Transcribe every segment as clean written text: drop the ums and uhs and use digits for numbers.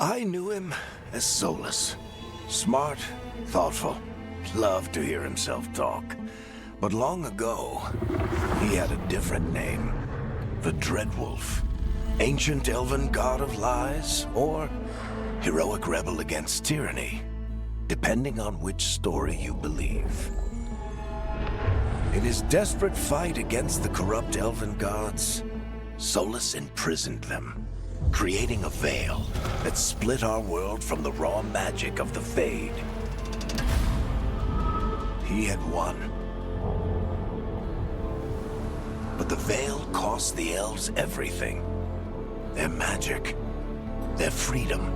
I knew him as Solus. Smart, thoughtful, loved to hear himself talk. But long ago, he had a different name. The Dreadwolf. Ancient elven god of lies, or heroic rebel against tyranny, depending on which story you believe. In his desperate fight against the corrupt elven gods, Solus imprisoned them, creating a veil that split our world from the raw magic of the Fade. He had won. But the veil cost the elves everything. Their magic, their freedom,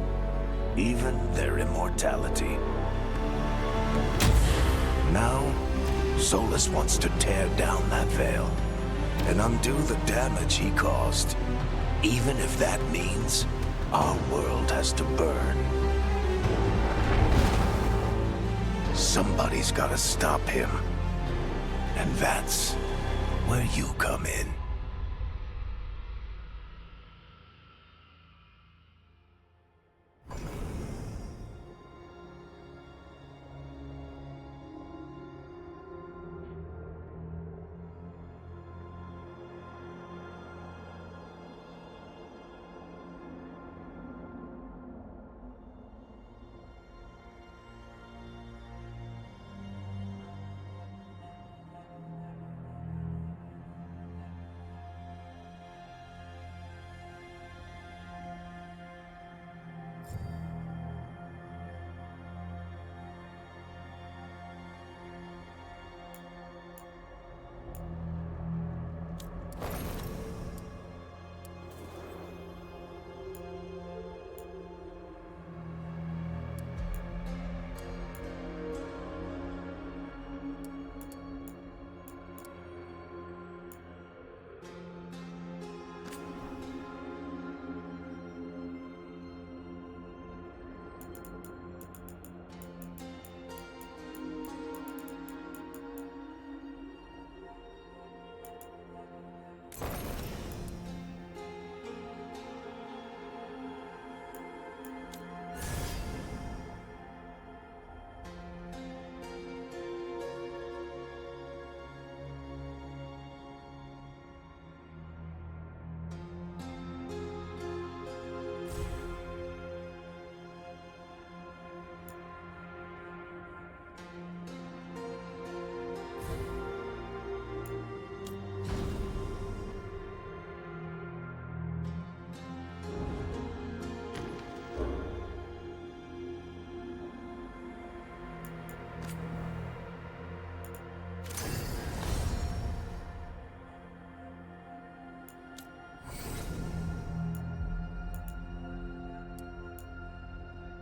even their immortality. Now, Solus wants to tear down that veil and undo the damage he caused, even if that means our world has to burn. Somebody's gotta stop him, and that's where you come in.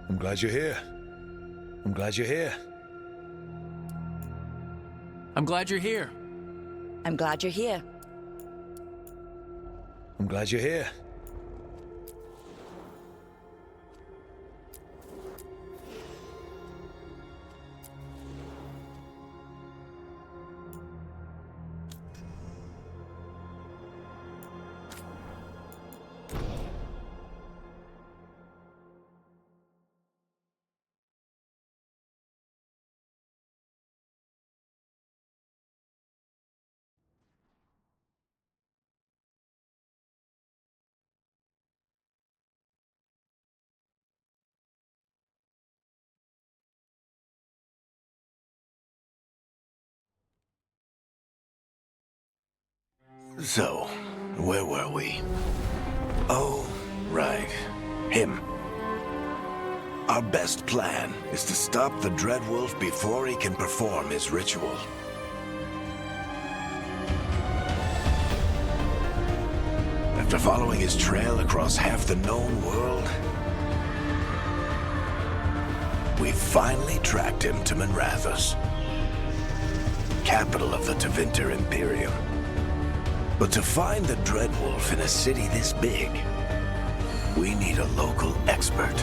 I'm glad you're here. I'm glad you're here. I'm glad you're here. I'm glad you're here. I'm glad you're here. So, where were we? Oh, right. Him. Our best plan is to stop the Dreadwolf before he can perform his ritual. After following his trail across half the known world, we finally tracked him to Minrathous, capital of the Tevinter Imperium. But to find the Dreadwolf in a city this big, we need a local expert.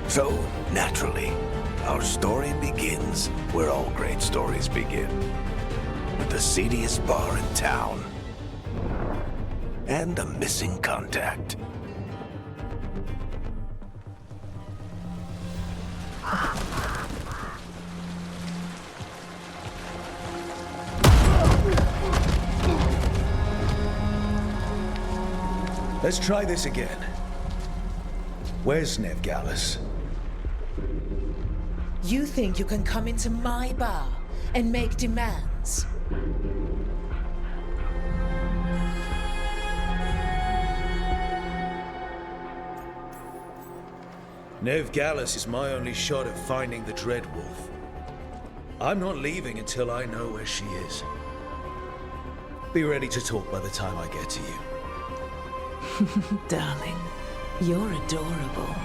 So, naturally, our story begins where all great stories begin. With the seediest bar in town. And a missing contact. Let's try this again. Where's Nev Gallus? You think you can come into my bar and make demands? Nev Gallus is my only shot at finding the Dreadwolf. I'm not leaving until I know where she is. Be ready to talk by the time I get to you. Darling, you're adorable.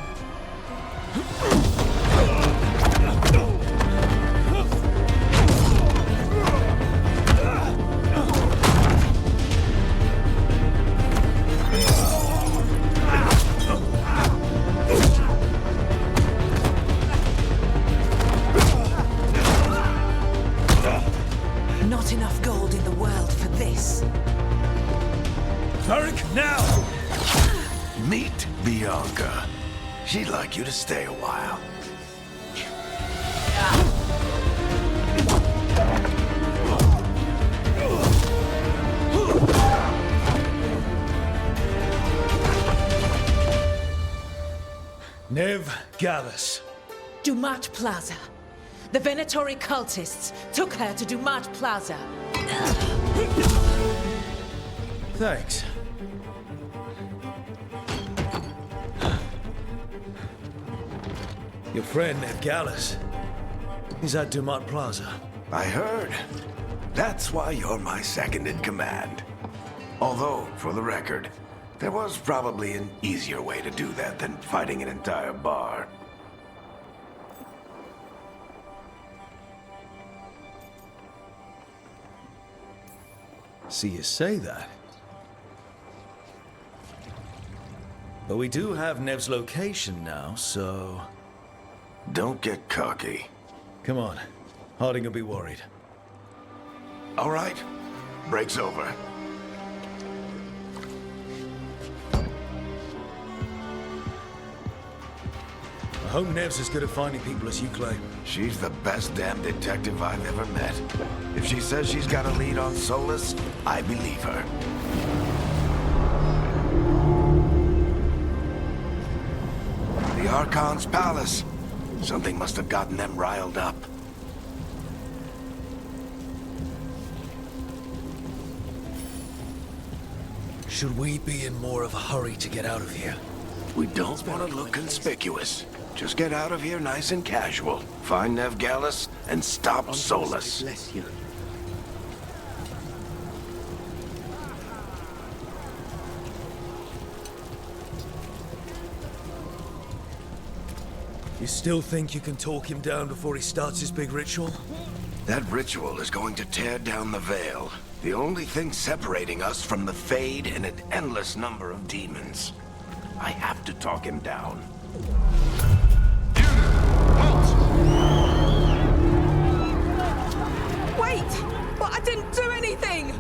Not enough gold in the world for this. Tarek, now! Meet Bianca. She'd like you to stay a while. Nev Gallus. Dumat Plaza. The Venatori cultists took her to Dumat Plaza. Thanks. Your friend, Nev Gallus, is at Dumat Plaza. I heard. That's why you're my second in command. Although, for the record, there was probably an easier way to do that than fighting an entire bar. See you say that. But we do have Nev's location now, so... Don't get cocky. Come on. Harding will be worried. All right. Break's over. I hope Nev's as good at finding people as you claim. She's the best damn detective I've ever met. If she says she's got a lead on Solus, I believe her. The Archon's palace. Something must have gotten them riled up. Should we be in more of a hurry to get out of here? We don't want to look conspicuous. Just get out of here nice and casual. Find Nev Gallus and stop Solus. Bless you. You still think you can talk him down before he starts his big ritual? That ritual is going to tear down the veil. The only thing separating us from the Fade and an endless number of demons. I have to talk him down. Wait! But I didn't do anything!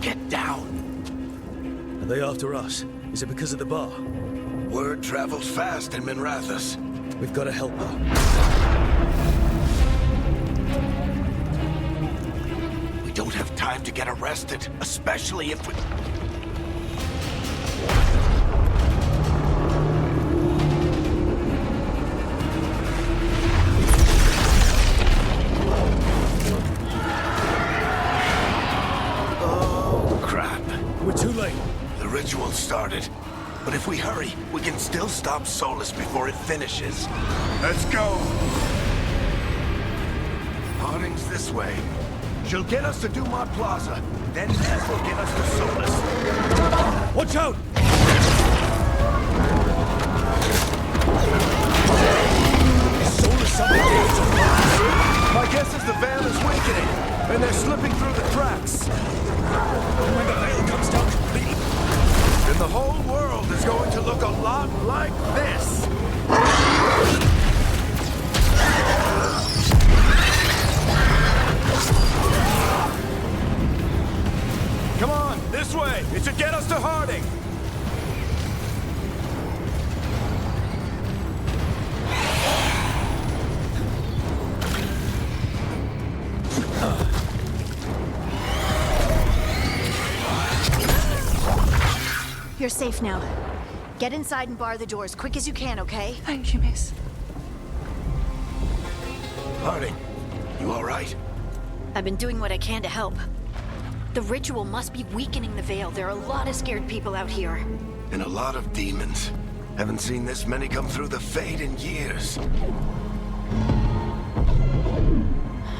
Get down. Are they after us? Is it because of the bar? Word travels fast in Minrathous. We've got to help her. We don't have time to get arrested, especially if we... Oh, crap. We're too late. The ritual started. But if we hurry, we can still stop Solus before it finishes. Let's go! Harding's this way. She'll get us to Dumat Plaza. Then Nev will get us to Solus. Watch out! Is Solus something My guess is the veil is weakening, and they're slipping through the cracks. when the veil comes down completely? And the whole world is going to look a lot like this. Come on, this way. It should get us to Harding. You're safe now. Get inside and bar the doors quick as you can, okay? Thank you, miss. Harding, you all right? I've been doing what I can to help. The ritual must be weakening the Veil. There are a lot of scared people out here. And a lot of demons. Haven't seen this many come through the Fade in years.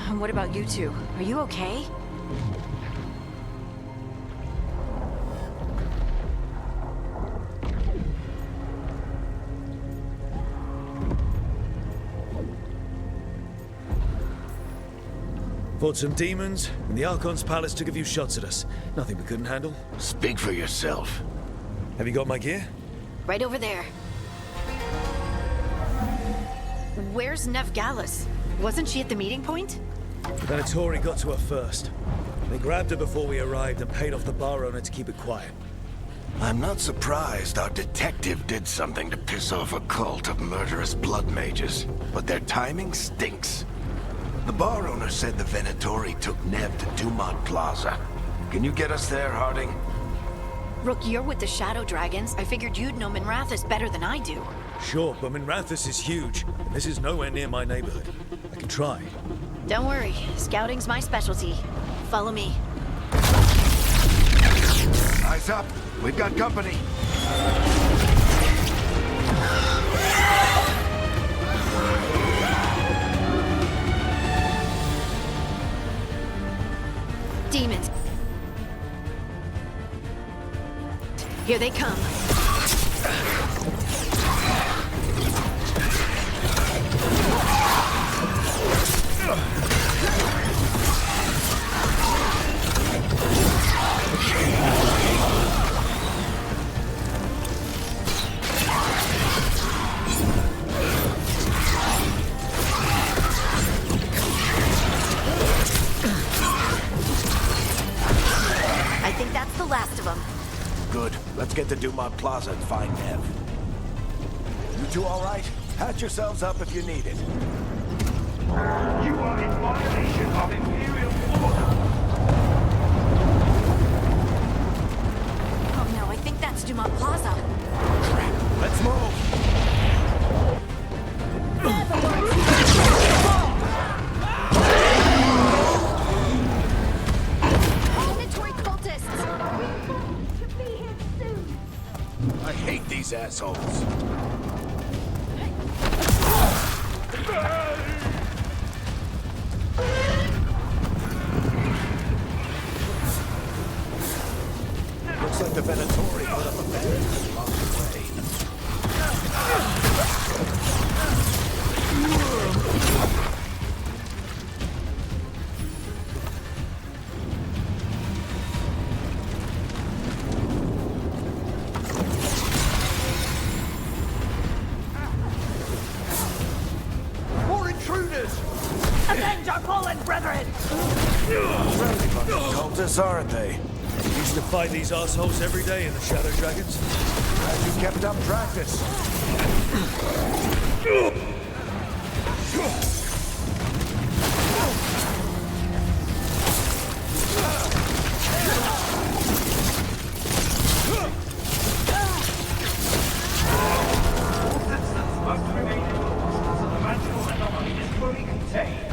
And what about you two? Are you okay? Fought some demons, and the Archon's palace took a few shots at us. Nothing we couldn't handle. Speak for yourself. Have you got my gear? Right over there. Where's Nev Gallus? Wasn't she at the meeting point? Venatori got to her first. They grabbed her before we arrived and paid off the bar owner to keep it quiet. I'm not surprised our detective did something to piss off a cult of murderous blood mages, but their timing stinks. The bar owner said the Venatori took Nev to Dumont Plaza. Can you get us there, Harding? Rook, you're with the Shadow Dragons. I figured you'd know Minrathous better than I do. Sure, but Minrathous is huge, and this is nowhere near my neighborhood. I can try. Don't worry, scouting's my specialty. Follow me. Eyes up. We've got company. Demons. Here they come. I think that's the last of them. Good. Let's get to Dumont Plaza and find Nev. You two all right? Patch yourselves up if you need it. You are in violation of Imperial order. Oh no, I think that's Dumont Plaza. Let's move. Mandatory cultists! I hate these assholes. Looks like the Venatori put up a barricade along the way. More intruders! Avenge our fallen brethren! Friendly bunch of cultists, aren't they? Used to fight these assholes every day in the Shadow Dragons. Glad you kept up practice. Resistance must remain enforced until the magical anomaly is fully contained.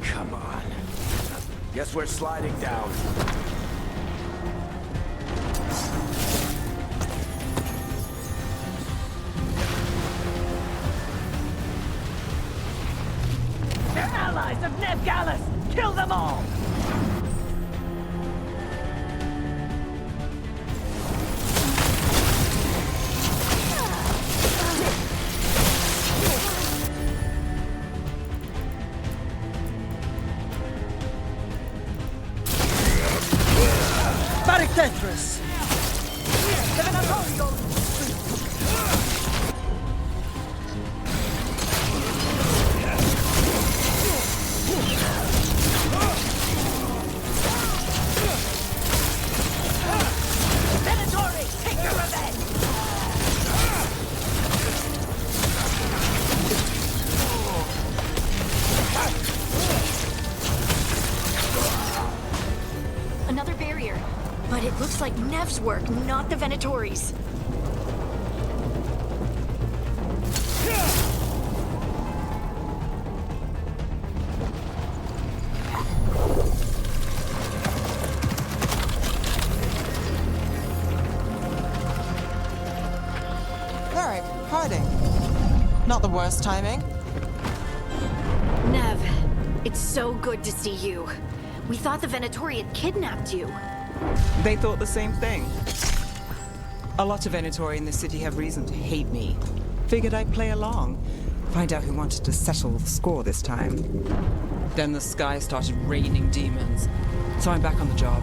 Come on. Guess we're sliding down. They're allies of Nev Gallus! Kill them all! Barik Tetris! Nev's work, not the Venatori's. Alright, hiding. Not the worst timing. Nev, it's so good to see you. We thought the Venatori had kidnapped you. They thought the same thing. A lot of Venatori in this city have reason to hate me. Figured I'd play along. Find out who wanted to settle the score this time. Then the sky started raining demons. So I'm back on the job.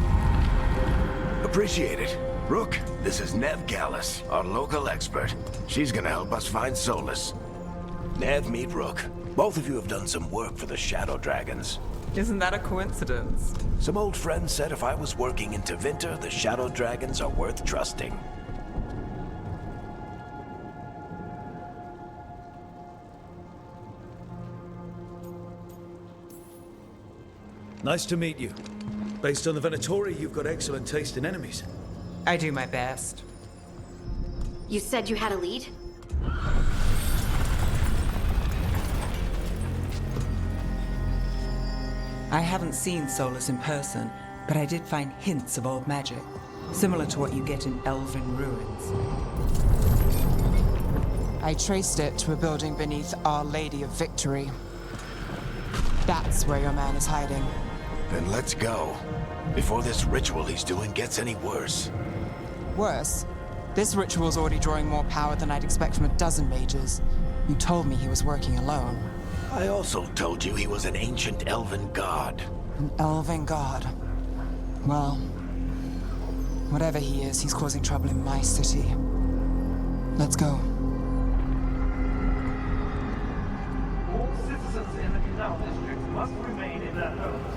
Appreciate it. Rook, this is Nev Gallus, our local expert. She's gonna help us find Solus. Nev, meet Rook. Both of you have done some work for the Shadow Dragons. Isn't that a coincidence? Some old friends said if I was working in Tevinter, the Shadow Dragons are worth trusting. Nice to meet you. Based on the Venatori, you've got excellent taste in enemies. I do my best. You said you had a lead? I haven't seen Solus in person, but I did find hints of old magic, similar to what you get in elven ruins. I traced it to a building beneath Our Lady of Victory. That's where your man is hiding. Then let's go. Before this ritual he's doing gets any worse. Worse, this ritual's already drawing more power than I'd expect from a dozen mages. You told me he was working alone. I also told you he was an ancient elven god. An elven god. Well, whatever he is, he's causing trouble in my city. Let's go. All citizens in the canal district must remain in their homes.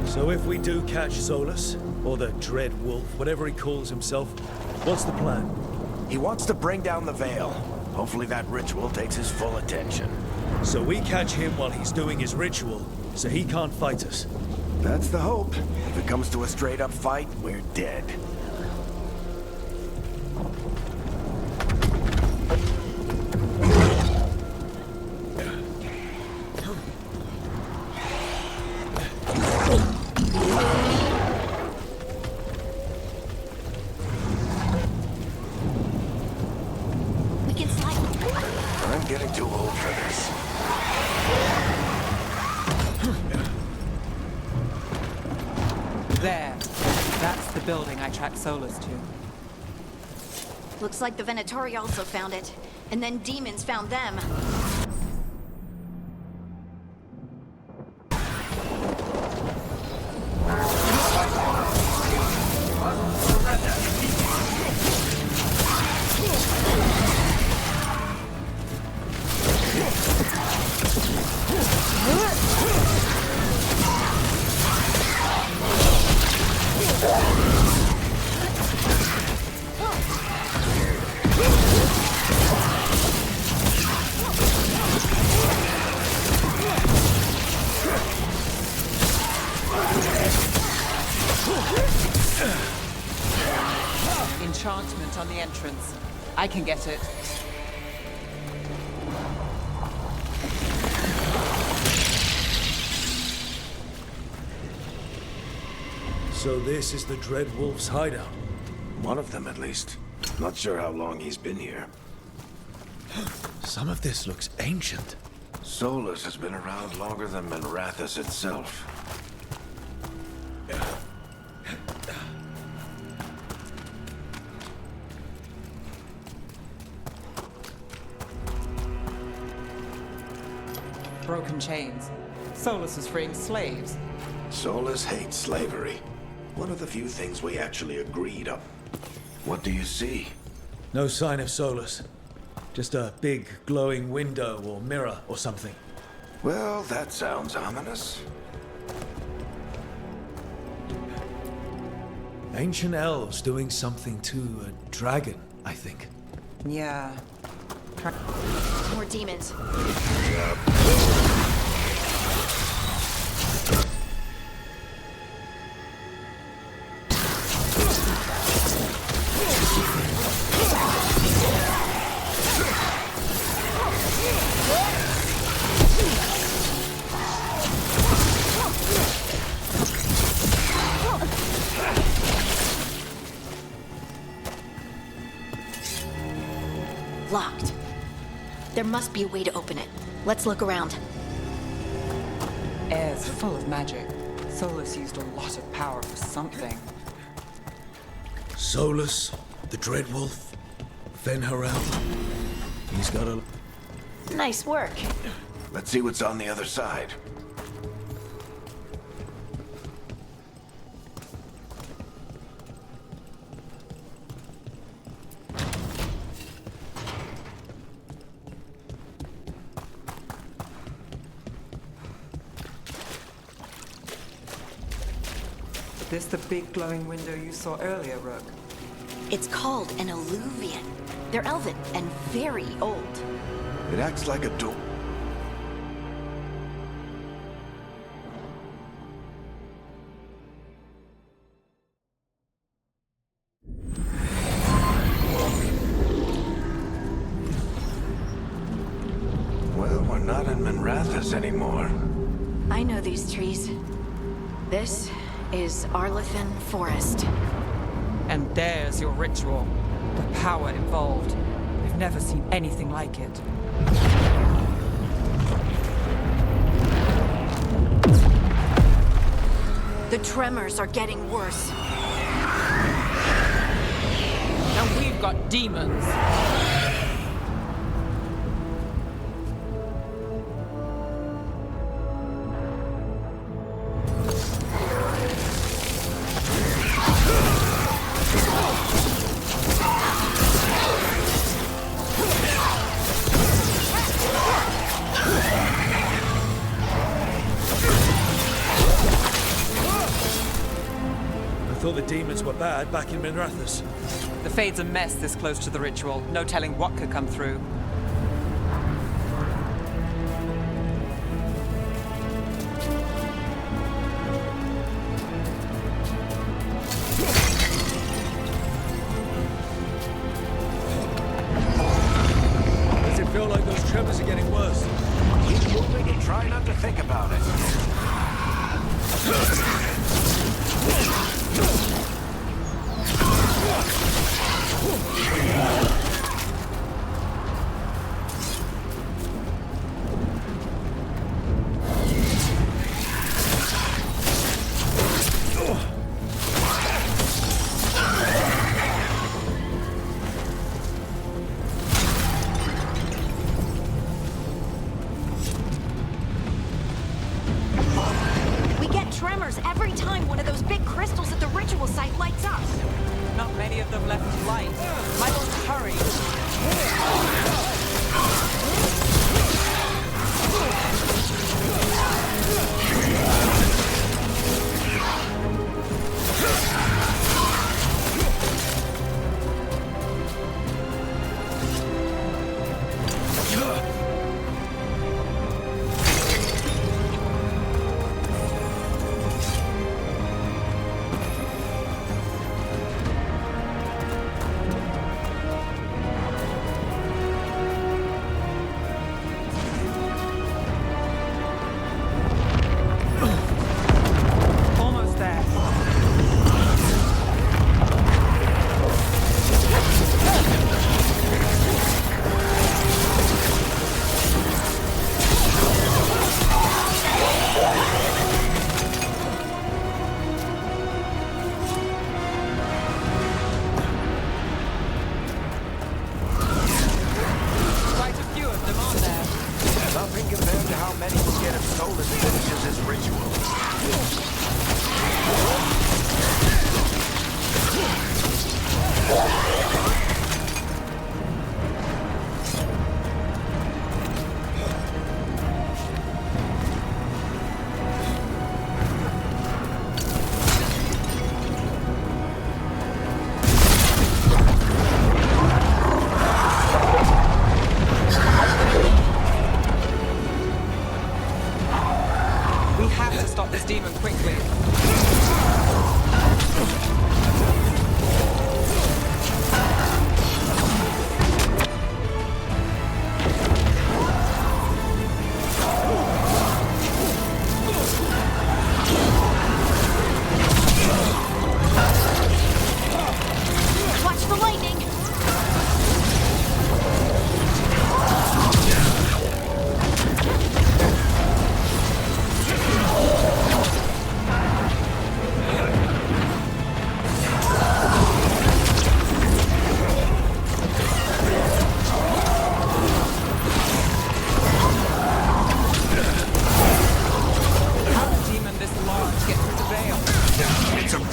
So if we do catch Solus, or the Dread Wolf, whatever he calls himself, what's the plan? He wants to bring down the Veil. Hopefully that ritual takes his full attention. So we catch him while he's doing his ritual, so he can't fight us. That's the hope. If it comes to a straight-up fight, we're dead. We can slide. I'm getting too old for this. There. That's the building I tracked Solus to. Looks like the Venatori also found it. And then demons found them. Enchantment on the entrance. I can get it. So this is the Dread Wolf's hideout. One of them, at least. Not sure how long he's been here. Some of this looks ancient. Solus has been around longer than Minrathous itself. Broken chains. Solus is freeing slaves. Solus hates slavery. One of the few things we actually agreed on. What do you see? No sign of Solus. Just a big glowing window or mirror or something. Well, that sounds ominous. Ancient elves doing something to a dragon, I think. Yeah. More demons. Locked. There must be a way to open it. Let's look around. Air's full of magic. Solus used a lot of power for something. Solus, the Dreadwolf, Venharel. He's got a... Nice work. Let's see what's on the other side. This the big glowing window you saw earlier, Rook? It's called an alluvian. They're elven and very old. It acts like a door. Well, we're not in Minrathous anymore. I know these trees. This is Arlethan Forest. And there's your ritual. The power involved. We've never seen anything like it. The tremors are getting worse. And we've got demons. I thought the demons were bad back in Minrathous. The Fade's a mess this close to the ritual. No telling what could come through. Does it feel like those tremors are getting worse? Keep moving and try not to think about it. We get tremors every time one of those big crystals at the ritual site lights up. Not many of them left light. Might want to hurry.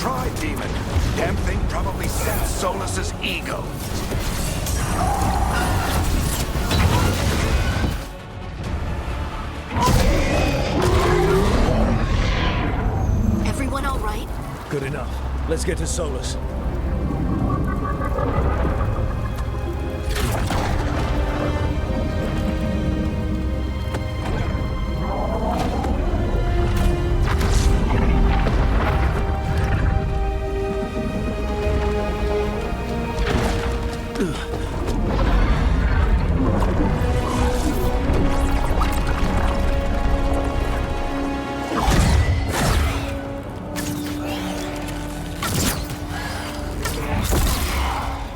try, Demon. Damn thing probably sent Solus's ego. Everyone all right? Good enough. Let's get to Solus.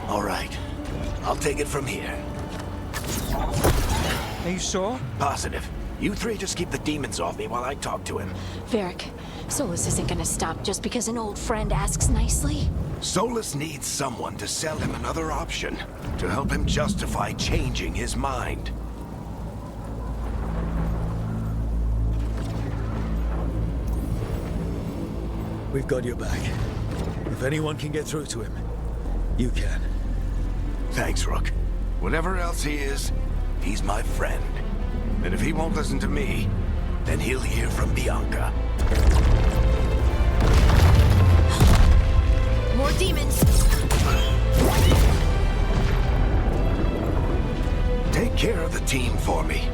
All right. I'll take it from here. Are you sure? Positive. You three just keep the demons off me while I talk to him. Varric, Solus isn't gonna stop just because an old friend asks nicely. Solus needs someone to sell him another option, to help him justify changing his mind. We've got your back. If anyone can get through to him, you can. Thanks, Rook. Whatever else he is, he's my friend. And if he won't listen to me, then he'll hear from Bianca. More demons! Take care of the team for me.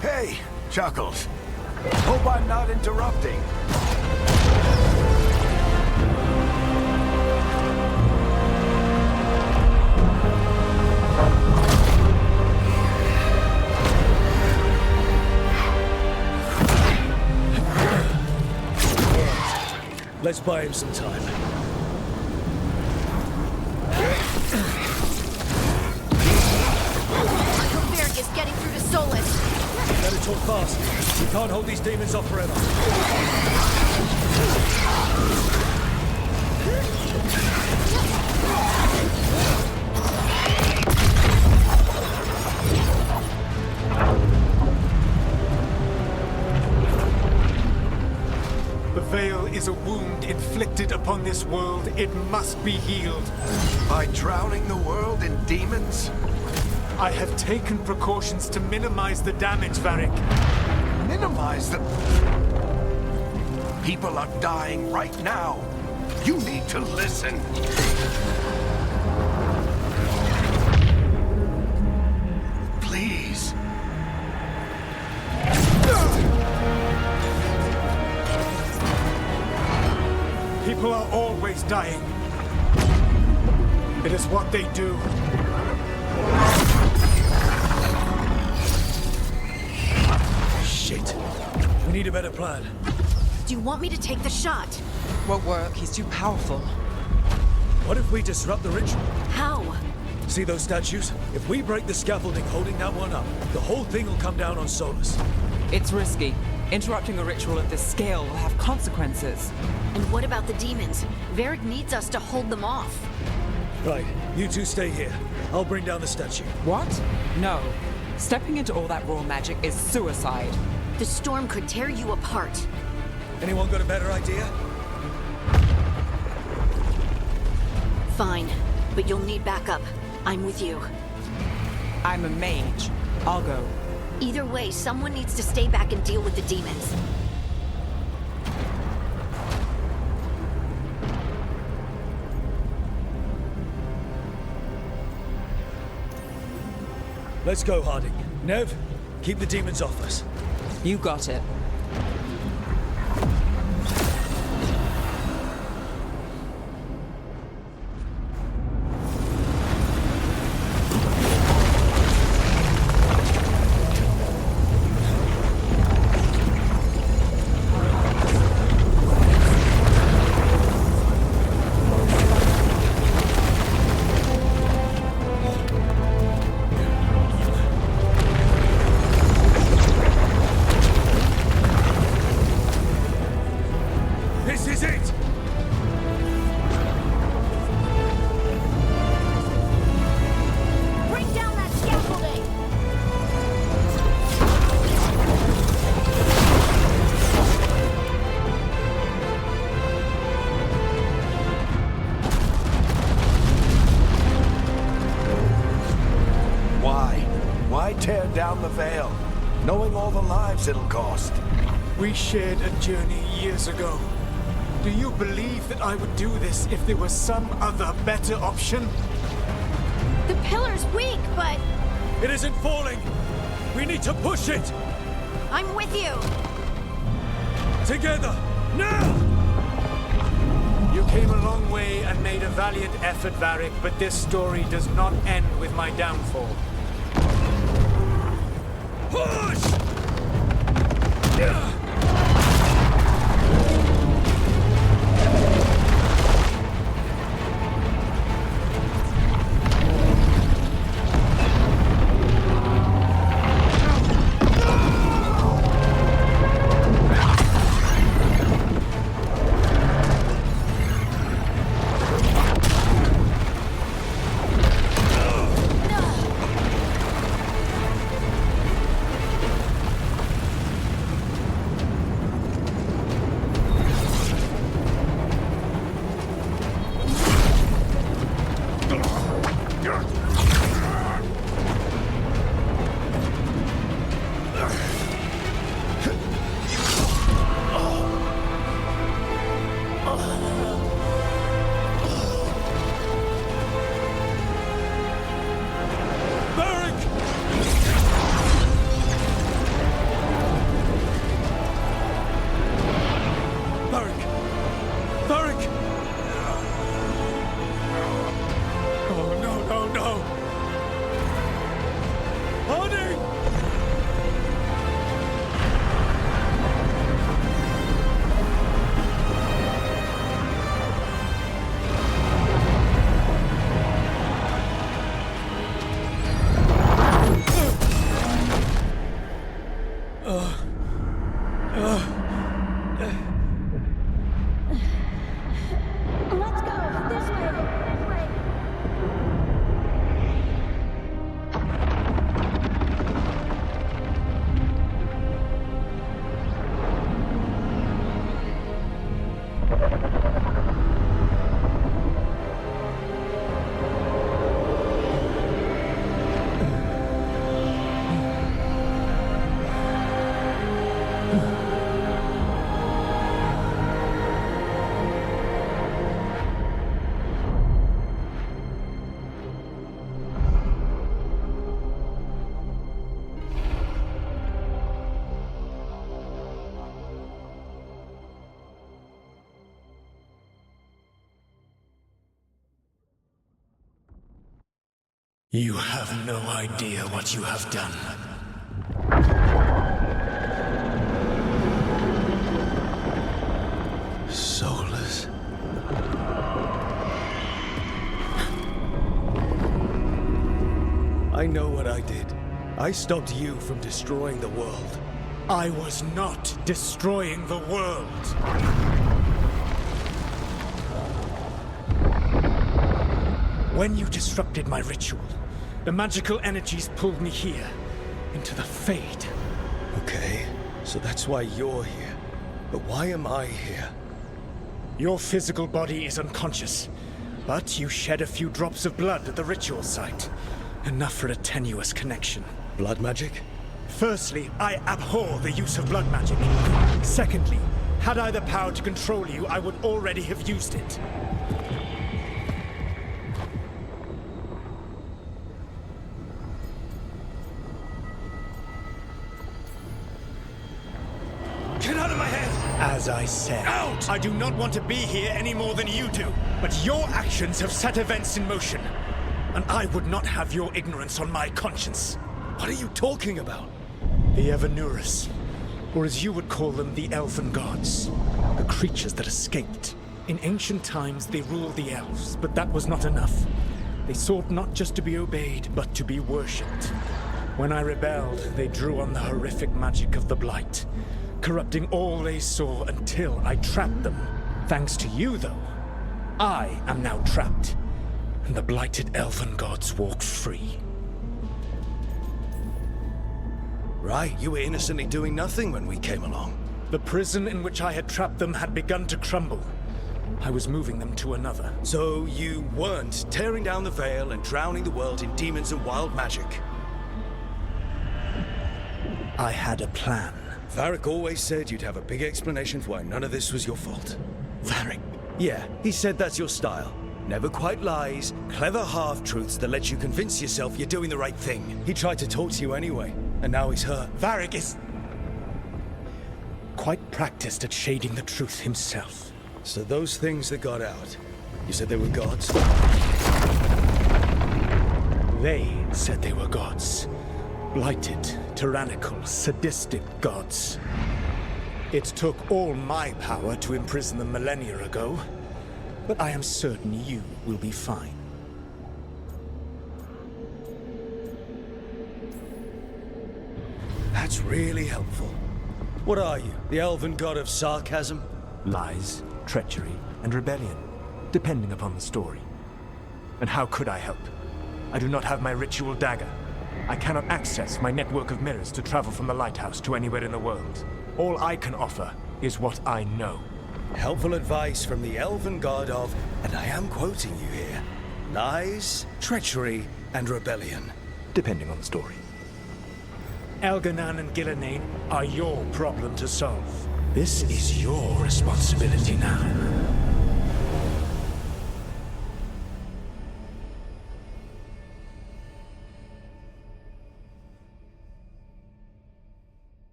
Hey, Chuckles. Hope I'm not interrupting. Let's buy him some time. I hope Varric is getting through to Solus. Better talk fast. We can't hold these demons off forever. The Veil is a wound inflicted upon this world. It must be healed. By drowning the world in demons? I have taken precautions to minimize the damage, Varric. Minimize the... People are dying right now. You need to listen. Please. People are always dying. It is what they do. Shit. We need a better plan. Do you want me to take the shot? Won't work. He's too powerful. What if we disrupt the ritual? How? See those statues? If we break the scaffolding holding that one up, the whole thing will come down on Solus. It's risky. Interrupting a ritual of this scale will have consequences. And what about the demons? Varric needs us to hold them off. Right, you two stay here. I'll bring down the statue. What? No. Stepping into all that raw magic is suicide. The storm could tear you apart. Anyone got a better idea? Fine, but you'll need backup. I'm with you. I'm a mage. I'll go. Either way, someone needs to stay back and deal with the demons. Let's go, Harding. Nev, keep the demons off us. You got it. down the Veil, knowing all the lives it'll cost. We shared a journey years ago. Do you believe that I would do this if there was some other better option? The pillar's weak, but It isn't falling! We need to push it! I'm with you. Together! Now! You came a long way and made a valiant effort, Varric, but this story does not end with my downfall. Push! You have no idea what you have done. Soulless. I know what I did. I stopped you from destroying the world. I was not destroying the world. When you disrupted my ritual, the magical energies pulled me here, into the Fade. Okay, so that's why you're here. But why am I here? Your physical body is unconscious, but you shed a few drops of blood at the ritual site. Enough for a tenuous connection. Blood magic? Firstly, I abhor the use of blood magic. Secondly, had I the power to control you, I would already have used it. Get out of my head! As I said, Out! I do not want to be here any more than you do. But your actions have set events in motion. And I would not have your ignorance on my conscience. What are you talking about? The Evanurus, or as you would call them, the Elven Gods. The creatures that escaped. In ancient times, they ruled the elves, but that was not enough. They sought not just to be obeyed, but to be worshipped. When I rebelled, they drew on the horrific magic of the Blight, corrupting all they saw until I trapped them. Thanks to you, though, I am now trapped, and the blighted Elven Gods walk free. Right, you were innocently doing nothing when we came along. The prison in which I had trapped them had begun to crumble. I was moving them to another. So you weren't tearing down the Veil and drowning the world in demons and wild magic? I had a plan. Varric always said you'd have a big explanation for why none of this was your fault. Varric. Yeah, he said that's your style. Never quite lies, clever half-truths that let you convince yourself you're doing the right thing. He tried to talk to you anyway, and now he's hurt. Varric is quite practiced at shading the truth himself. So those things that got out, you said they were gods? They said they were gods. Blighted, tyrannical, sadistic gods. It took all my power to imprison them millennia ago, but I am certain you will be fine. That's really helpful. What are you, the elven god of sarcasm? Lies, treachery, and rebellion, depending upon the story. And how could I help? I do not have my ritual dagger. I cannot access my network of mirrors to travel from the lighthouse to anywhere in the world. All I can offer is what I know. Helpful advice from the elven god of, and I am quoting you here, lies, treachery, and rebellion. Depending on the story. Elganan and Gillenane are your problem to solve. This is your responsibility now.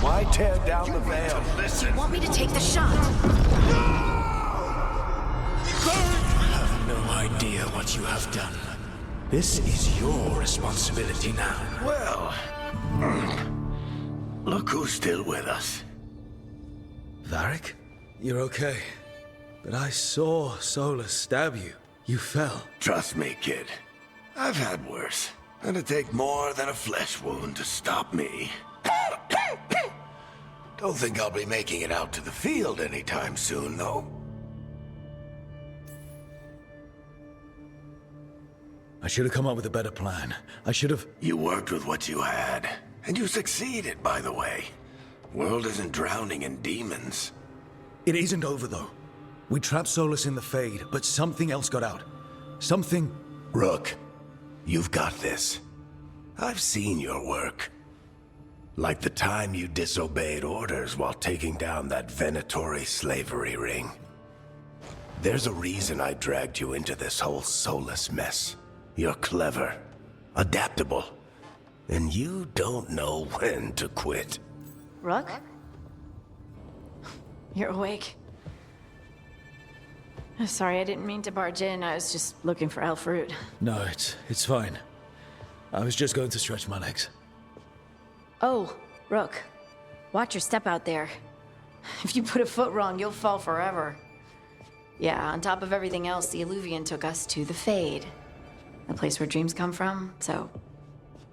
Why tear down the veil? Do you want me to take the shot? You have no idea what you have done. This is your responsibility now. Well, look who's still with us. Varric? You're okay. But I saw Solus stab you. You fell. Trust me, kid. I've had worse. It'd take more than a flesh wound to stop me. Don't think I'll be making it out to the field anytime soon, though. I should have come up with a better plan. I should have... You worked with what you had. And you succeeded, by the way. World isn't drowning in demons. It isn't over, though. We trapped Solus in the Fade, but something else got out. Something... Rook, you've got this. I've seen your work. Like the time you disobeyed orders while taking down that Venatori slavery ring. There's a reason I dragged you into this whole Solus mess. You're clever, adaptable, and you don't know when to quit. Rook? You're awake. Sorry, I didn't mean to barge in. I was just looking for elf fruit. No, it's fine. I was just going to stretch my legs. Oh, Rook. Watch your step out there. If you put a foot wrong, you'll fall forever. Yeah, on top of everything else, the Illuvian took us to the Fade. The place where dreams come from, so...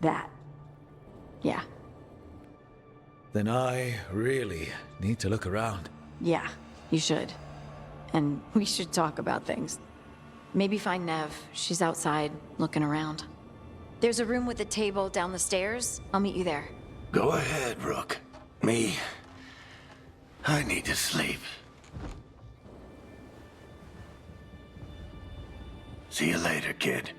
that. Yeah. Then I really need to look around. Yeah, you should. And we should talk about things. Maybe find Nev. She's outside, looking around. There's a room with a table down the stairs. I'll meet you there. Go ahead, Rook. Me, I need to sleep. See you later, kid.